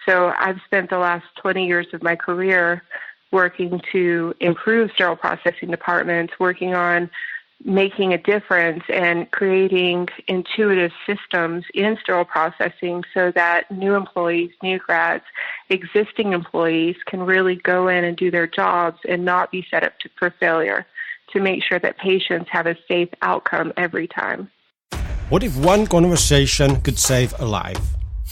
So I've spent the last 20 years of my career working to improve sterile processing departments, working on making a difference and creating intuitive systems in sterile processing so that new employees, new grads, existing employees can really go in and do their jobs and not be set up for failure, to make sure that patients have a safe outcome every time. What if one conversation could save a life?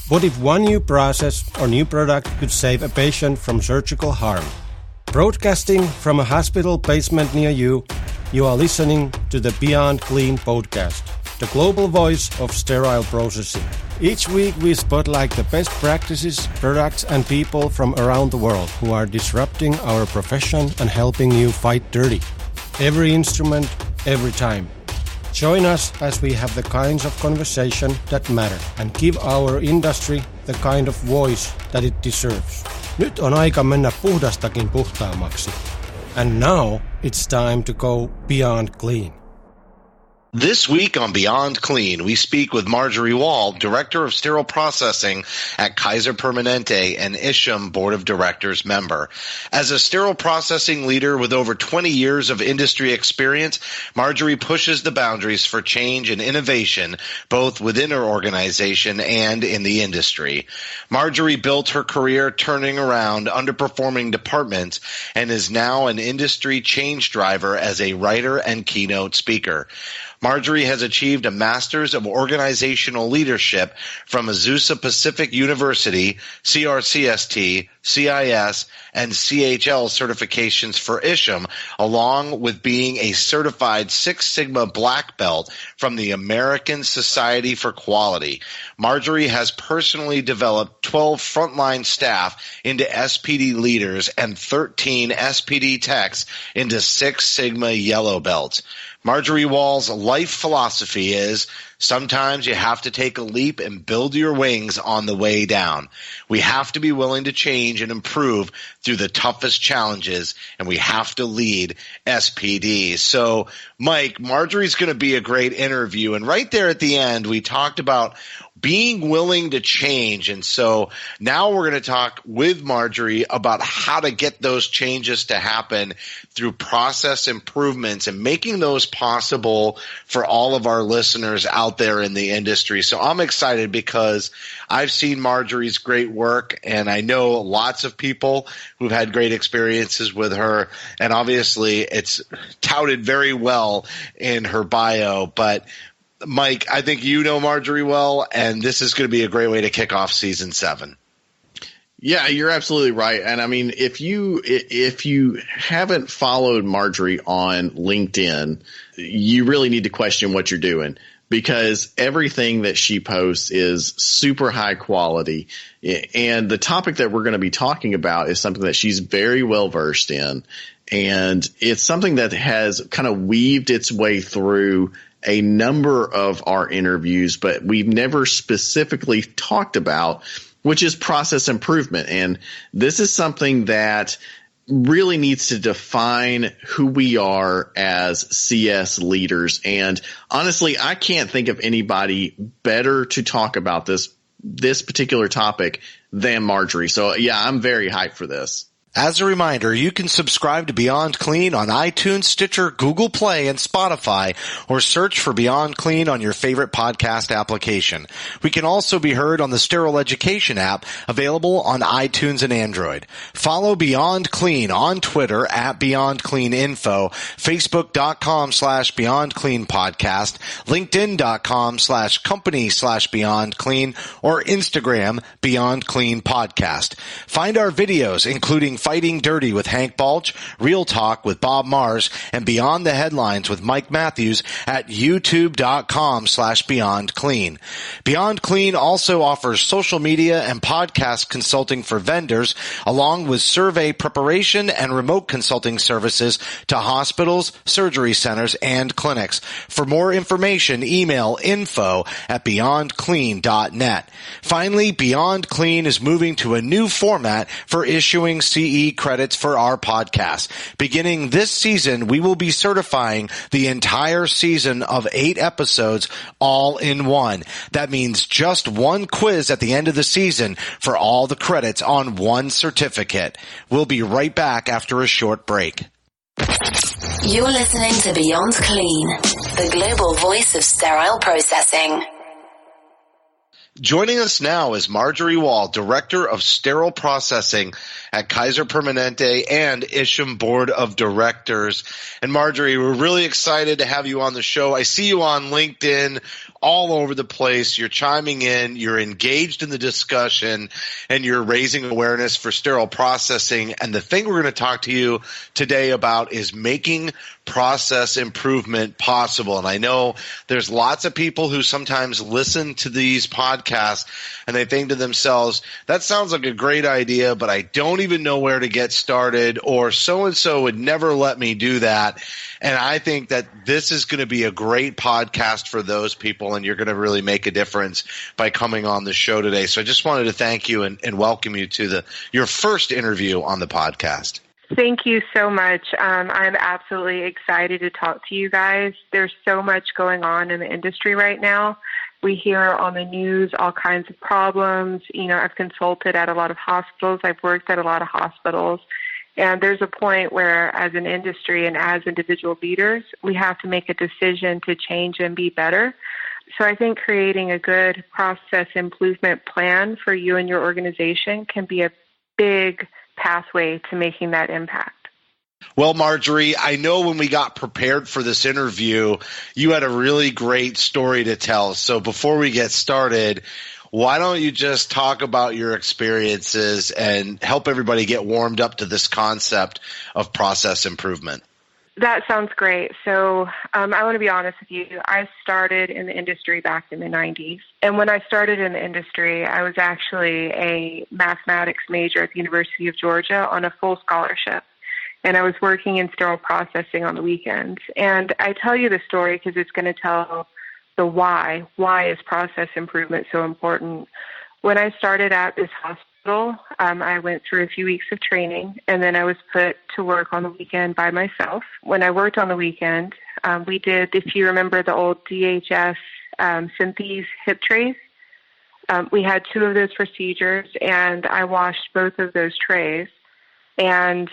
What if one new process or new product could save a patient from surgical harm? Broadcasting from a hospital basement near you, you are listening to the Beyond Clean podcast, the global voice of sterile processing. Each week we spotlight the best practices, products and people from around the world who are disrupting our profession and helping you fight dirty. Every instrument, every time. Join us as we have the kinds of conversation that matter and give our industry the kind of voice that it deserves. Nyt on aika mennä puhdastakin puhtaammaksi. And now it's time to go beyond clean. This week on Beyond Clean, we speak with Marjorie Wall, Director of Sterile Processing at Kaiser Permanente and Isham Board of Directors member. As a sterile processing leader with over 20 years of industry experience, Marjorie pushes the boundaries for change and innovation, both within her organization and in the industry. Marjorie built her career turning around underperforming departments and is now an industry change driver as a writer and keynote speaker. Marjorie has achieved a Master's of Organizational Leadership from Azusa Pacific University, CRCST, CIS, and CHL certifications for Isham, along with being a certified Six Sigma Black Belt from the American Society for Quality. Marjorie has personally developed 12 frontline staff into SPD leaders and 13 SPD techs into Six Sigma Yellow Belts. Marjorie Wall's life philosophy is, sometimes you have to take a leap and build your wings on the way down. We have to be willing to change and improve through the toughest challenges, and we have to lead SPD. So, Mike, Marjorie's going to be a great interview. And right there at the end, we talked about being willing to change. And so now we're going to talk with Marjorie about how to get those changes to happen through process improvements and making those possible for all of our listeners out there in the industry. So I'm excited because I've seen Marjorie's great work, and I know lots of people who've had great experiences with her. And obviously it's touted very well in her bio, but Mike, I think you know Marjorie well, and this is going to be a great way to kick off season 7. Yeah, you're absolutely right. And I mean, if you haven't followed Marjorie on LinkedIn, you really need to question what you're doing, because everything that she posts is super high quality. And the topic that we're going to be talking about is something that she's very well versed in. And it's something that has kind of weaved its way through a number of our interviews, but we've never specifically talked about, which is process improvement. And this is something that really needs to define who we are as CS leaders. And honestly, I can't think of anybody better to talk about this particular topic than Marjorie. So yeah, I'm very hyped for this. As a reminder, you can subscribe to Beyond Clean on iTunes, Stitcher, Google Play, and Spotify, or search for Beyond Clean on your favorite podcast application. We can also be heard on the Sterile Education app, available on iTunes and Android. Follow Beyond Clean on Twitter at Beyond Clean Info, Facebook.com/Beyond Clean Podcast, LinkedIn.com/company/Beyond Clean, or Instagram Beyond Clean Podcast. Find our videos, including Fighting Dirty with Hank Balch, Real Talk with Bob Mars, and Beyond the Headlines with Mike Matthews at youtube.com/Beyond Clean. Beyond Clean also offers social media and podcast consulting for vendors, along with survey preparation and remote consulting services to hospitals, surgery centers, and clinics. For more information, email info@beyondclean.net. Finally, Beyond Clean is moving to a new format for issuing CE CE credits for our podcast. Beginning this season, we will be certifying the entire season of 8 episodes all in one. That means just one quiz at the end of the season for all the credits on one certificate. We'll be right back after a short break. You're listening to Beyond Clean, the global voice of sterile processing. Joining us now is Marjorie Wall, Director of Sterile Processing at Kaiser Permanente and Isham Board of Directors. And Marjorie, we're really excited to have you on the show. I see you on LinkedIn all over the place. You're chiming in, you're engaged in the discussion, and you're raising awareness for sterile processing. And the thing we're going to talk to you today about is making process improvement possible. And I know there's lots of people who sometimes listen to these podcasts and they think to themselves, that sounds like a great idea, but I don't even know where to get started, or so-and-so would never let me do that. And I think that this is going to be a great podcast for those people, and you're going to really make a difference by coming on the show today. So I just wanted to thank you and welcome you to your first interview on the podcast. Thank you so much. I'm absolutely excited to talk to you guys. There's so much going on in the industry right now. We hear on the news all kinds of problems. You know, I've consulted at a lot of hospitals. I've worked at a lot of hospitals. And there's a point where, as an industry and as individual leaders, we have to make a decision to change and be better. So I think creating a good process improvement plan for you and your organization can be a big pathway to making that impact. Well, Marjorie, I know when we got prepared for this interview, you had a really great story to tell. So before we get started, why don't you just talk about your experiences and help everybody get warmed up to this concept of process improvement? That sounds great. So I want to be honest with you. I started in the industry back in the 90s. And when I started in the industry, I was actually a mathematics major at the University of Georgia on a full scholarship. And I was working in sterile processing on the weekends. And I tell you the story because it's going to tell the why. Why is process improvement so important? When I started at this hospital, I went through a few weeks of training, and then I was put to work on the weekend by myself. When I worked on the weekend, we did, if you remember the old DHS Synthes hip trays, we had 2 of those procedures, and I washed both of those trays and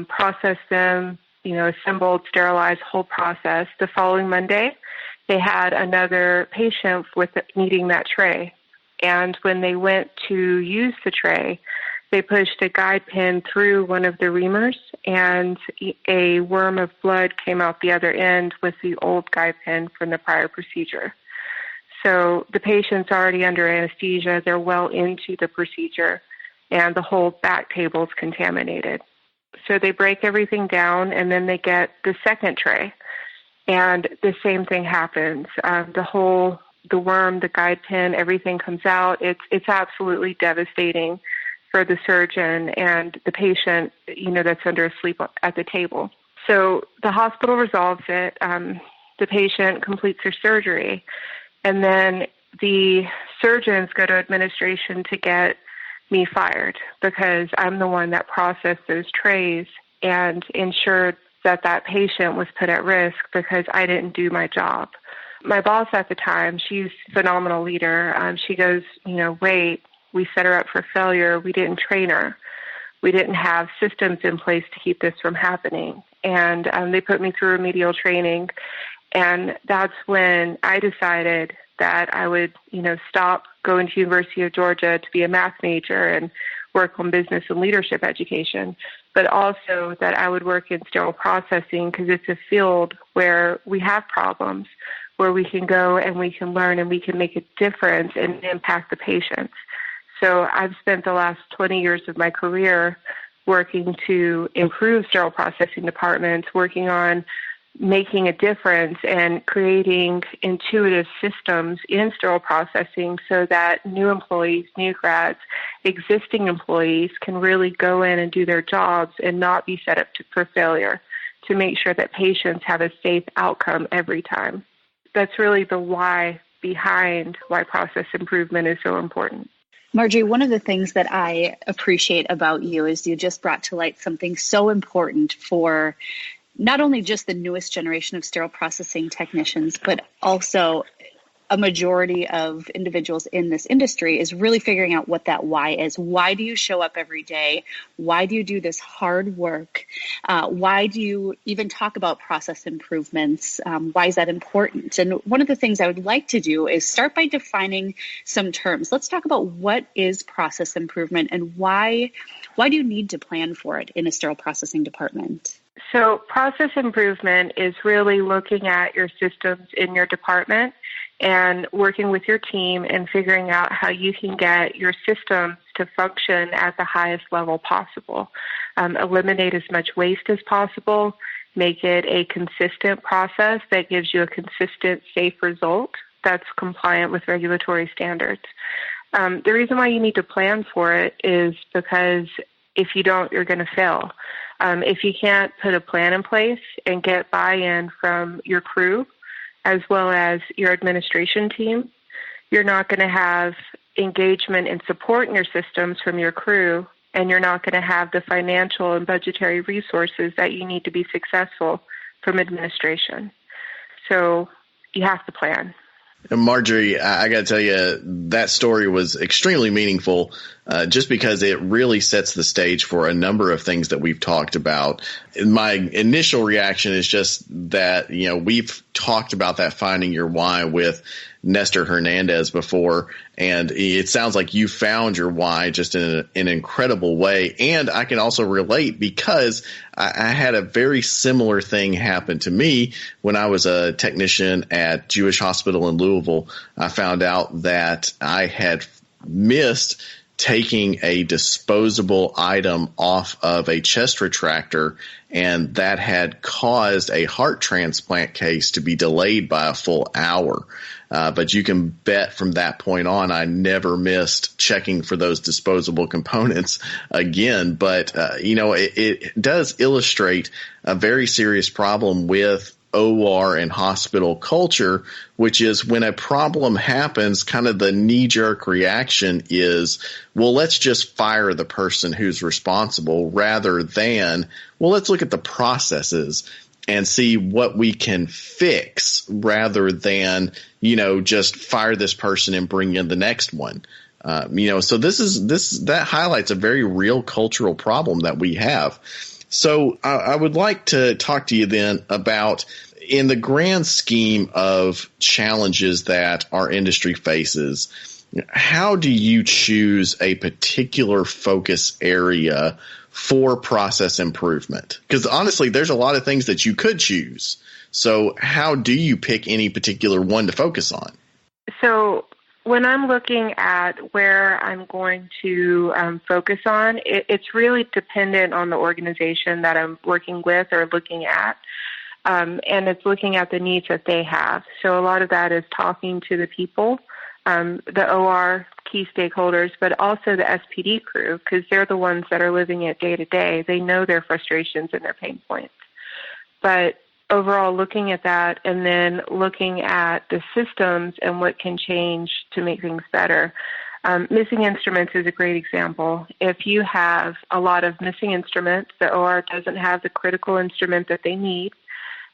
processed them, assembled, sterilized, whole process. The following Monday, they had another patient needing that tray. And when they went to use the tray, they pushed a guide pin through one of the reamers, and a worm of blood came out the other end with the old guide pin from the prior procedure. So the patient's already under anesthesia. They're well into the procedure, and the whole back table is contaminated. So they break everything down, and then they get the second tray. And the same thing happens. The worm, the guide pin, everything comes out. It's absolutely devastating for the surgeon and the patient, that's under asleep at the table. So the hospital resolves it. The patient completes their surgery. And then the surgeons go to administration to get me fired because I'm the one that processed those trays and ensured that patient was put at risk because I didn't do my job. My boss at the time, she's a phenomenal leader. She goes, wait, we set her up for failure. We didn't train her. We didn't have systems in place to keep this from happening. And they put me through remedial training. And that's when I decided that I would, stop going to University of Georgia to be a math major and work on business and leadership education, but also that I would work in sterile processing because it's a field where we have problems, where we can go and we can learn and we can make a difference and impact the patients. So I've spent the last 20 years of my career working to improve sterile processing departments, working on making a difference and creating intuitive systems in sterile processing so that new employees, new grads, existing employees can really go in and do their jobs and not be set up for failure, to make sure that patients have a safe outcome every time. That's really the why behind why process improvement is so important. Marjorie, one of the things that I appreciate about you is you just brought to light something so important for not only just the newest generation of sterile processing technicians, but also a majority of individuals in this industry is really figuring out what that why is. Why do you show up every day? Why do you do this hard work? Why do you even talk about process improvements? Why is that important? And one of the things I would like to do is start by defining some terms. Let's talk about what is process improvement and why do you need to plan for it in a sterile processing department? So process improvement is really looking at your systems in your department and working with your team and figuring out how you can get your systems to function at the highest level possible. Eliminate as much waste as possible, make it a consistent process that gives you a consistent, safe result that's compliant with regulatory standards. The reason why you need to plan for it is because if you don't, you're going to fail. If you can't put a plan in place and get buy-in from your crew, as well as your administration team, you're not going to have engagement and support in your systems from your crew, and you're not going to have the financial and budgetary resources that you need to be successful from administration. So you have to plan. And Marjorie, I got to tell you, that story was extremely meaningful just because it really sets the stage for a number of things that we've talked about. My initial reaction is just that, we've talked about that finding your why with Nestor Hernandez before, and it sounds like you found your why just in an incredible way. And I can also relate because I had a very similar thing happen to me when I was a technician at Jewish Hospital in Louisville. I found out that I had missed taking a disposable item off of a chest retractor, and that had caused a heart transplant case to be delayed by a full hour. But you can bet from that point on, I never missed checking for those disposable components again. But, it does illustrate a very serious problem with OR and hospital culture, which is when a problem happens, kind of the knee-jerk reaction is, well, let's just fire the person who's responsible rather than, well, let's look at the processes and see what we can fix rather than, just fire this person and bring in the next one. So that highlights a very real cultural problem that we have. So I would like to talk to you then about, in the grand scheme of challenges that our industry faces, how do you choose a particular focus area for process improvement? Because honestly, there's a lot of things that you could choose. So how do you pick any particular one to focus on? So when I'm looking at where I'm going to focus on, it's really dependent on the organization that I'm working with or looking at. And it's looking at the needs that they have. So a lot of that is talking to the people, the OR key stakeholders, but also the SPD crew, because they're the ones that are living it day to day. They know their frustrations and their pain points. But overall, looking at that and then looking at the systems and what can change to make things better. Missing instruments is a great example. If you have a lot of missing instruments, the OR doesn't have the critical instrument that they need,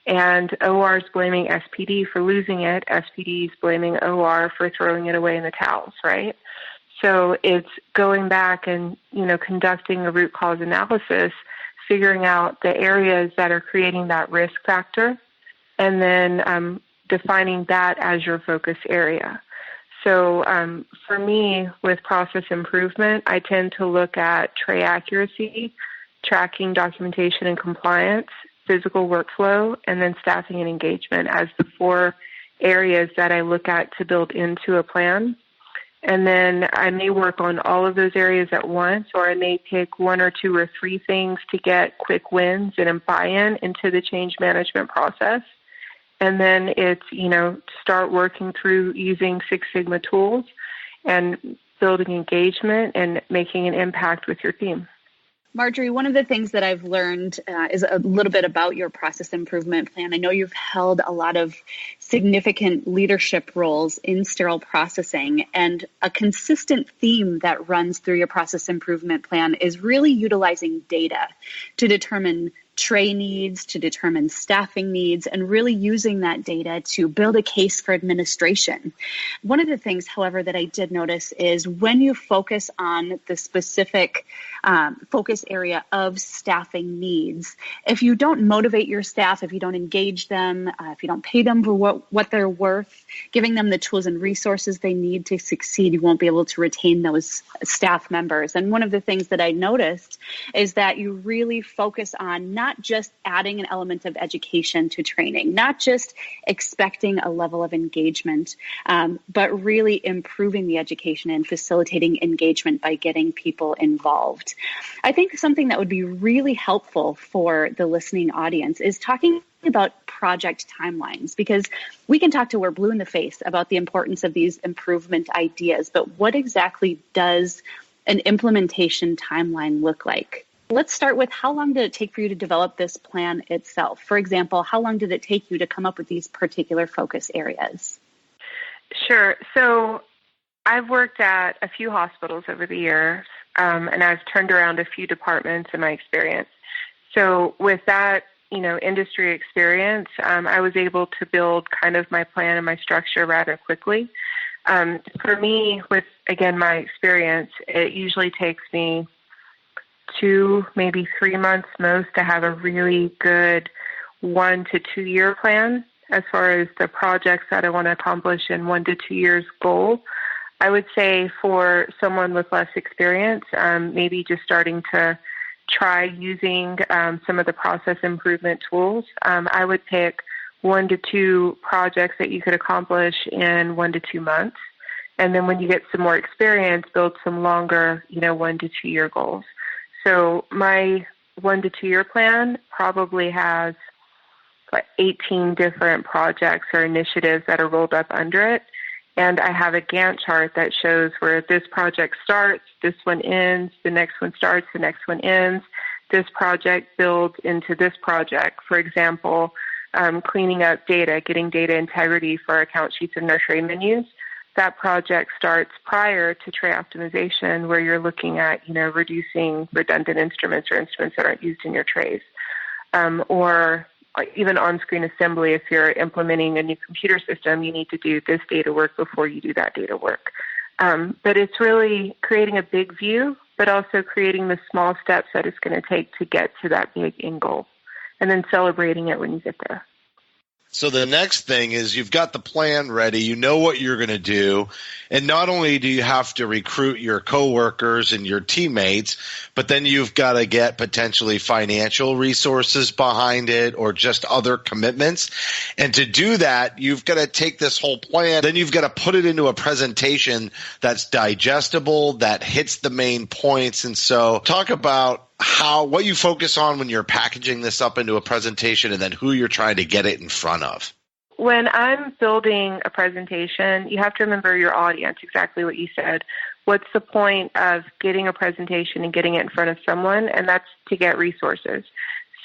and OR is blaming SPD for losing it. SPD is blaming OR for throwing it away in the towels, right? So it's going back and, conducting a root cause analysis, figuring out the areas that are creating that risk factor, and then defining that as your focus area. So for me, with process improvement, I tend to look at tray accuracy, tracking, documentation, and compliance, physical workflow, and then staffing and engagement as the 4 areas that I look at to build into a plan. And then I may work on all of those areas at once, or I may pick 1 or 2 or 3 things to get quick wins and buy-in into the change management process. And then it's, start working through using Six Sigma tools and building engagement and making an impact with your team. Marjorie, one of the things that I've learned is a little bit about your process improvement plan. I know you've held a lot of significant leadership roles in sterile processing, and a consistent theme that runs through your process improvement plan is really utilizing data to determine tray needs, to determine staffing needs, and really using that data to build a case for administration. One of the things, however, that I did notice is when you focus on the specific focus area of staffing needs, if you don't motivate your staff, if you don't engage them, if you don't pay them for what they're worth, giving them the tools and resources they need to succeed, you won't be able to retain those staff members. And one of the things that I noticed is that you really focus on not just adding an element of education to training, not just expecting a level of engagement, but really improving the education and facilitating engagement by getting people involved. I think something that would be really helpful for the listening audience is talking about project timelines, because we can talk till we're blue in the face about the importance of these improvement ideas, but what exactly does an implementation timeline look like? Let's start with, how long did it take for you to develop this plan itself? For example, how long did it take you to come up with these particular focus areas? Sure. So I've worked at a few hospitals over the years, and I've turned around a few departments in my experience. So with that, industry experience, I was able to build kind of my plan and my structure rather quickly. For me, with, again, my experience, it usually takes me 2, maybe 3 months most to have a really good 1 to 2 year plan as far as the projects that I want to accomplish in 1 to 2 years goal. I would say for someone with less experience, maybe just starting to try using some of the process improvement tools, I would pick 1 to 2 projects that you could accomplish in 1 to 2 months. And then when you get some more experience, build some longer, 1 to 2 year goals. So my 1 to 2 year plan probably has 18 different projects or initiatives that are rolled up under it. And I have a Gantt chart that shows where this project starts, this one ends, the next one starts, the next one ends. This project builds into this project. For example, cleaning up data, getting data integrity for account sheets and nursery menus. That project starts prior to tray optimization, where you're looking at, reducing redundant instruments or instruments that aren't used in your trays. Or even on-screen assembly, if you're implementing a new computer system, you need to do this data work before you do that data work. But it's really creating a big view, but also creating the small steps that it's going to take to get to that big end goal, and then celebrating it when you get there. So the next thing is you've got the plan ready, you know what you're going to do, and not only do you have to recruit your coworkers and your teammates, but then you've got to get potentially financial resources behind it or just other commitments. And to do that, you've got to take this whole plan, then you've got to put it into a presentation that's digestible, that hits the main points. And so talk about what you focus on when you're packaging this up into a presentation, and then who you're trying to get it in front of. When I'm building a presentation, you have to remember your audience, exactly what you said. What's the point of getting a presentation and getting it in front of someone? And that's to get resources.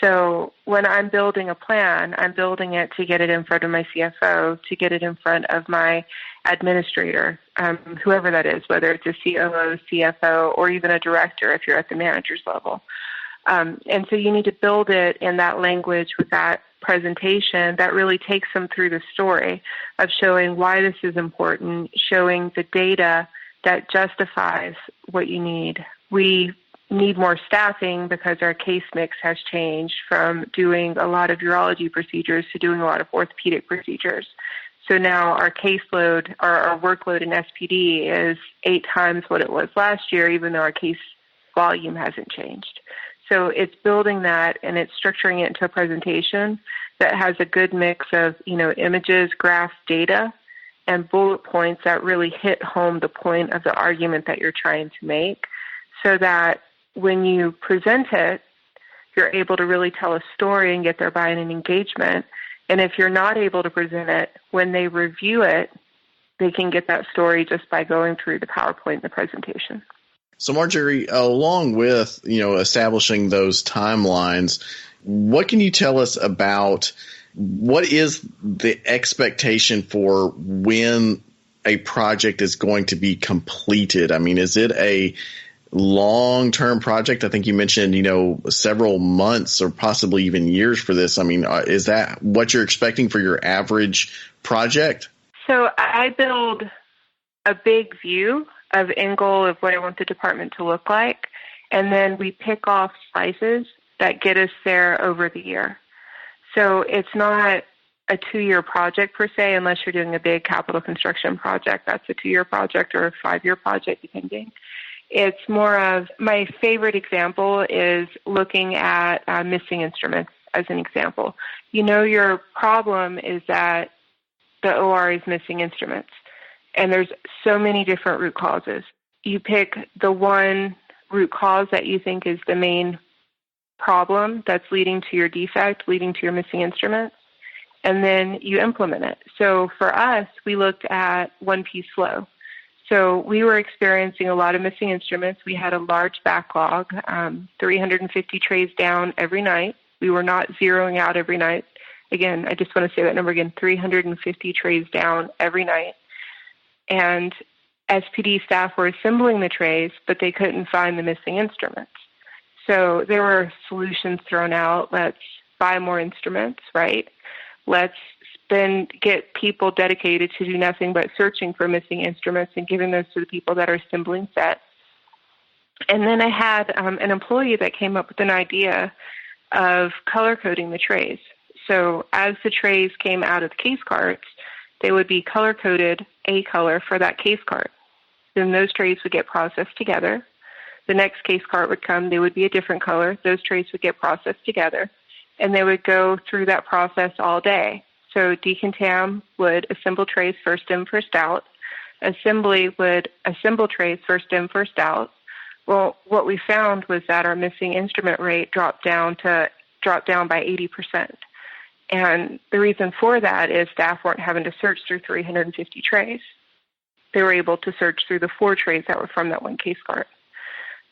So when I'm building a plan, I'm building it to get it in front of my CFO, to get it in front of my administrator, whoever that is, whether it's a COO, CFO, or even a director if you're at the manager's level. And so you need to build it in that language with that presentation that really takes them through the story of showing why this is important, showing the data that justifies what you need. We need more staffing because our case mix has changed from doing a lot of urology procedures to doing a lot of orthopedic procedures. So now our caseload, our workload in SPD is 8 times what it was last year, even though our case volume hasn't changed. So it's building that, and it's structuring it into a presentation that has a good mix of, images, graphs, data, and bullet points that really hit home the point of the argument that you're trying to make, so that when you present it, you're able to really tell a story and get their buy-in and engagement. And if you're not able to present it, when they review it, they can get that story just by going through the PowerPoint and the presentation. So Marjorie, along with, establishing those timelines, what can you tell us about what is the expectation for when a project is going to be completed? I mean, is it a long-term project? I think you mentioned, several months or possibly even years for this. I mean, is that what you're expecting for your average project? So I build a big view of end goal of what I want the department to look like, and then we pick off slices that get us there over the year. So it's not a 2-year project per se, unless you're doing a big capital construction project. That's a 2-year project or a 5-year project, depending. It's more of, my favorite example is looking at missing instruments as an example. Your problem is that the OR is missing instruments, and there's so many different root causes. You pick the one root cause that you think is the main problem that's leading to your defect, leading to your missing instruments, and then you implement it. So for us, we looked at one-piece flow. So we were experiencing a lot of missing instruments. We had a large backlog, 350 trays down every night. We were not zeroing out every night. Again, I just want to say that number again, 350 trays down every night. And SPD staff were assembling the trays, but they couldn't find the missing instruments. So there were solutions thrown out. Let's buy more instruments, right? Let's get people dedicated to do nothing but searching for missing instruments and giving those to the people that are assembling sets. And then I had an employee that came up with an idea of color coding the trays. So as the trays came out of the case carts, they would be color coded a color for that case cart. Then those trays would get processed together. The next case cart would come, they would be a different color. Those trays would get processed together, and they would go through that process all day. So Decontam would assemble trays first in, first out. Assembly would assemble trays first in, first out. Well, what we found was that our missing instrument rate dropped down by 80%. And the reason for that is staff weren't having to search through 350 trays. They were able to search through the 4 trays that were from that one case cart.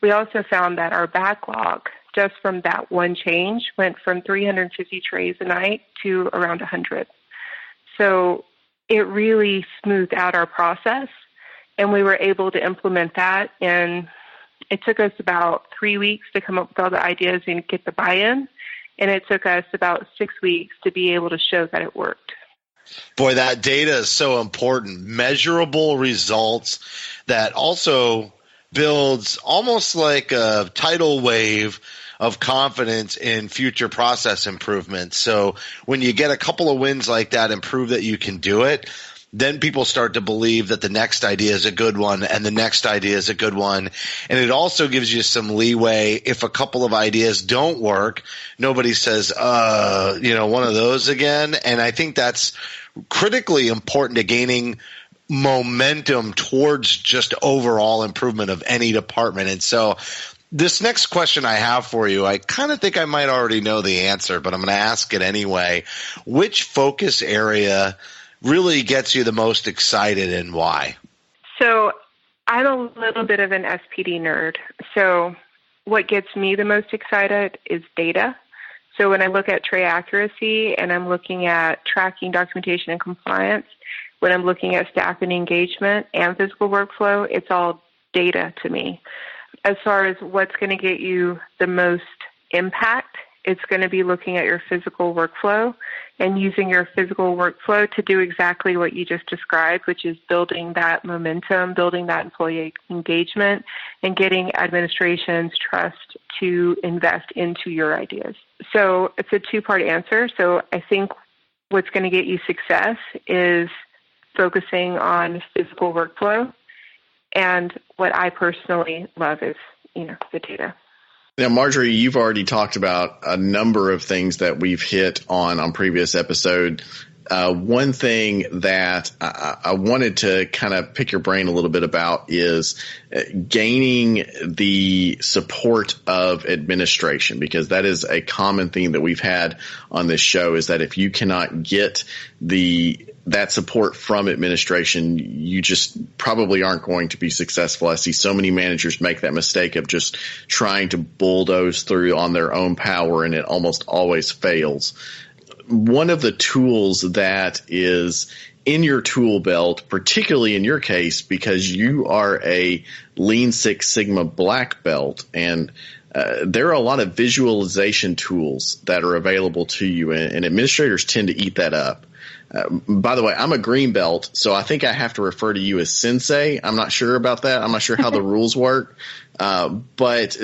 We also found that our backlog, just from that one change, went from 350 trays a night to around 100. So it really smoothed out our process, and we were able to implement that. And it took us about 3 weeks to come up with all the ideas and get the buy-in, and it took us about 6 weeks to be able to show that it worked. Boy, that data is so important. Measurable results that also builds almost like a tidal wave of confidence in future process improvements. So when you get a couple of wins like that and prove that you can do it, then people start to believe that the next idea is a good one and the next idea is a good one. And it also gives you some leeway. If a couple of ideas don't work, nobody says, one of those again. And I think that's critically important to gaining momentum towards just overall improvement of any department. And so this next question I have for you, I kind of think I might already know the answer, but I'm going to ask it anyway. Which focus area really gets you the most excited, and why? So I'm a little bit of an SPD nerd. So what gets me the most excited is data. So when I look at tray accuracy and I'm looking at tracking, documentation, and compliance, when I'm looking at staff and engagement and physical workflow, it's all data to me. As far as what's going to get you the most impact, it's going to be looking at your physical workflow and using your physical workflow to do exactly what you just described, which is building that momentum, building that employee engagement, and getting administration's trust to invest into your ideas. So it's a 2-part answer. So I think what's going to get you success is focusing on physical workflow. And what I personally love is, the data. Now, Marjorie, you've already talked about a number of things that we've hit on previous episode. One thing that I wanted to kind of pick your brain a little bit about is gaining the support of administration, because that is a common theme that we've had on this show, is that if you cannot get the that support from administration, you just probably aren't going to be successful. I see so many managers make that mistake of just trying to bulldoze through on their own power, and it almost always fails. One of the tools that is in your tool belt, particularly in your case, because you are a Lean Six Sigma black belt, and there are a lot of visualization tools that are available to you, and administrators tend to eat that up. By the way, I'm a green belt, so I think I have to refer to you as sensei. I'm not sure about that. I'm not sure how the rules work. But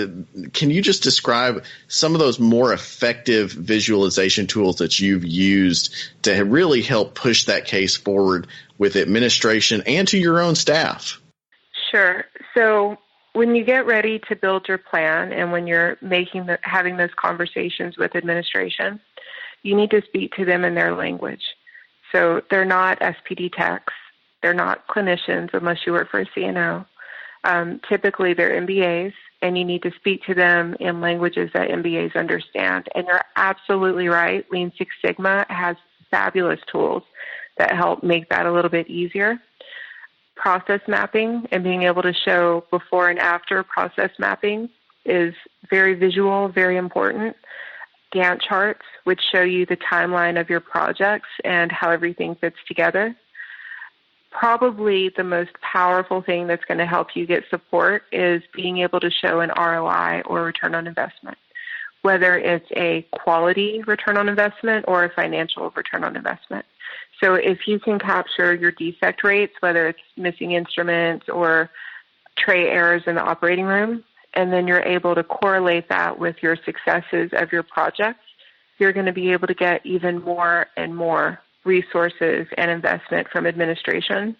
can you just describe some of those more effective visualization tools that you've used to really help push that case forward with administration and to your own staff? Sure. So when you get ready to build your plan and when you're having those conversations with administration, you need to speak to them in their language. So they're not SPD techs. They're not clinicians unless you work for a CNO. Typically, they're MBAs, and you need to speak to them in languages that MBAs understand. And you're absolutely right. Lean Six Sigma has fabulous tools that help make that a little bit easier. Process mapping and being able to show before and after process mapping is very visual, very important. Gantt charts, which show you the timeline of your projects and how everything fits together. Probably the most powerful thing that's going to help you get support is being able to show an ROI or return on investment, whether it's a quality return on investment or a financial return on investment. So if you can capture your defect rates, whether it's missing instruments or tray errors in the operating room, and then you're able to correlate that with your successes of your projects, you're going to be able to get even more and more resources and investment from administration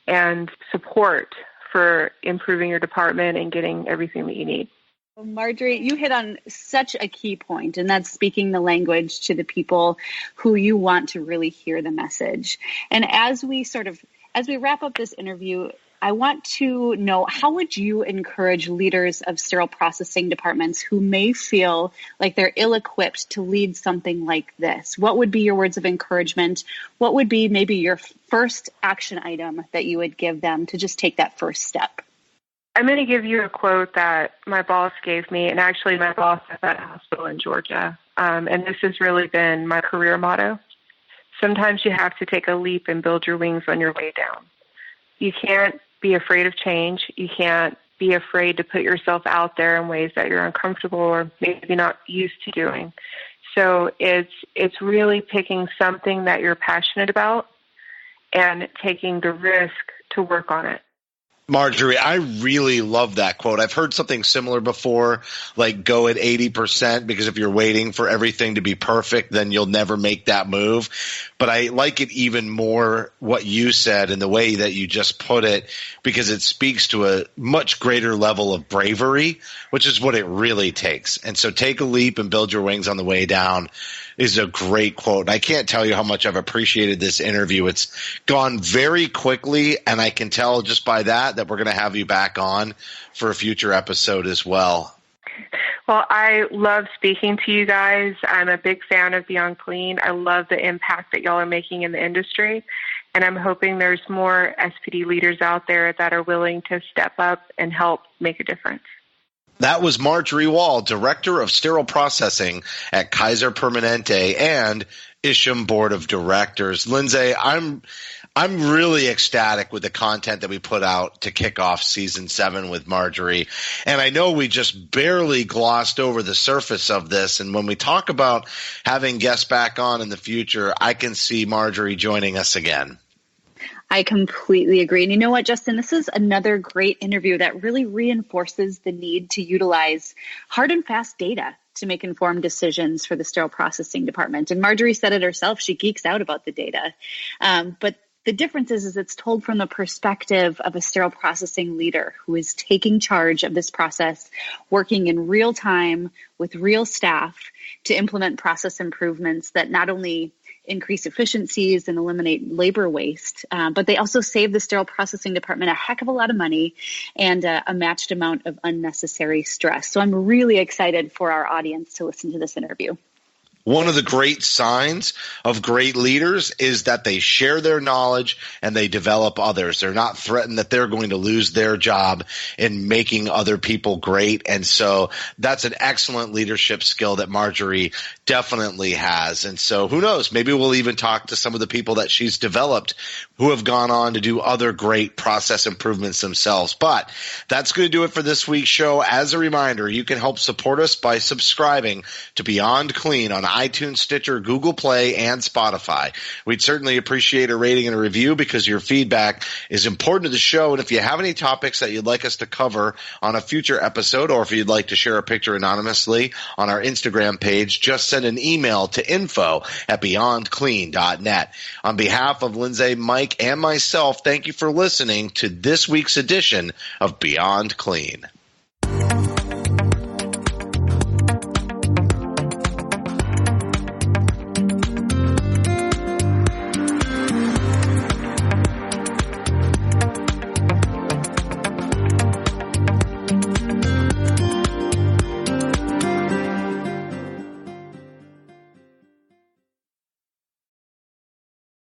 and support for improving your department and getting everything that you need. Well, Marjorie, you hit on such a key point, and that's speaking the language to the people who you want to really hear the message. And as we wrap up this interview, I want to know, how would you encourage leaders of sterile processing departments who may feel like they're ill-equipped to lead something like this? What would be your words of encouragement? What would be maybe your first action item that you would give them to just take that first step? I'm going to give you a quote that my boss gave me, and actually my boss at that hospital in Georgia. And this has really been my career motto. Sometimes you have to take a leap and build your wings on your way down. You can't be afraid of change. You can't be afraid to put yourself out there in ways that you're uncomfortable or maybe not used to doing. So it's really picking something that you're passionate about and taking the risk to work on it. Marjorie, I really love that quote. I've heard something similar before, like go at 80%, because if you're waiting for everything to be perfect, then you'll never make that move. But I like it even more what you said and the way that you just put it, because it speaks to a much greater level of bravery, which is what it really takes. And so take a leap and build your wings on the way down is a great quote. I can't tell you how much I've appreciated this interview. It's gone very quickly, and I can tell just by that we're going to have you back on for a future episode as well. Well, I love speaking to you guys. I'm a big fan of Beyond Clean. I love the impact that y'all are making in the industry, and I'm hoping there's more SPD leaders out there that are willing to step up and help make a difference. That was Marjorie Wall, Director of Sterile Processing at Kaiser Permanente and Isham Board of Directors. Lindsay, I'm really ecstatic with the content that we put out to kick off Season 7 with Marjorie. And I know we just barely glossed over the surface of this. And when we talk about having guests back on in the future, I can see Marjorie joining us again. I completely agree. And you know what, Justin, this is another great interview that really reinforces the need to utilize hard and fast data to make informed decisions for the sterile processing department. And Marjorie said it herself, she geeks out about the data. But the difference is it's told from the perspective of a sterile processing leader who is taking charge of this process, working in real time with real staff to implement process improvements that not only increase efficiencies and eliminate labor waste, but they also save the sterile processing department a heck of a lot of money and a matched amount of unnecessary stress. So I'm really excited for our audience to listen to this interview. One of the great signs of great leaders is that they share their knowledge and they develop others. They're not threatened that they're going to lose their job in making other people great. And so that's an excellent leadership skill that Marjorie definitely has. And so who knows, maybe we'll even talk to some of the people that she's developed who have gone on to do other great process improvements themselves. But that's going to do it for this week's show. As a reminder, you can help support us by subscribing to Beyond Clean on iTunes, Stitcher, Google Play, and Spotify. We'd certainly appreciate a rating and a review because your feedback is important to the show. And if you have any topics that you'd like us to cover on a future episode, or if you'd like to share a picture anonymously on our Instagram page, just send an email to info@beyondclean.net. On behalf of Lindsay, Mike, and myself, thank you for listening to this week's edition of Beyond Clean.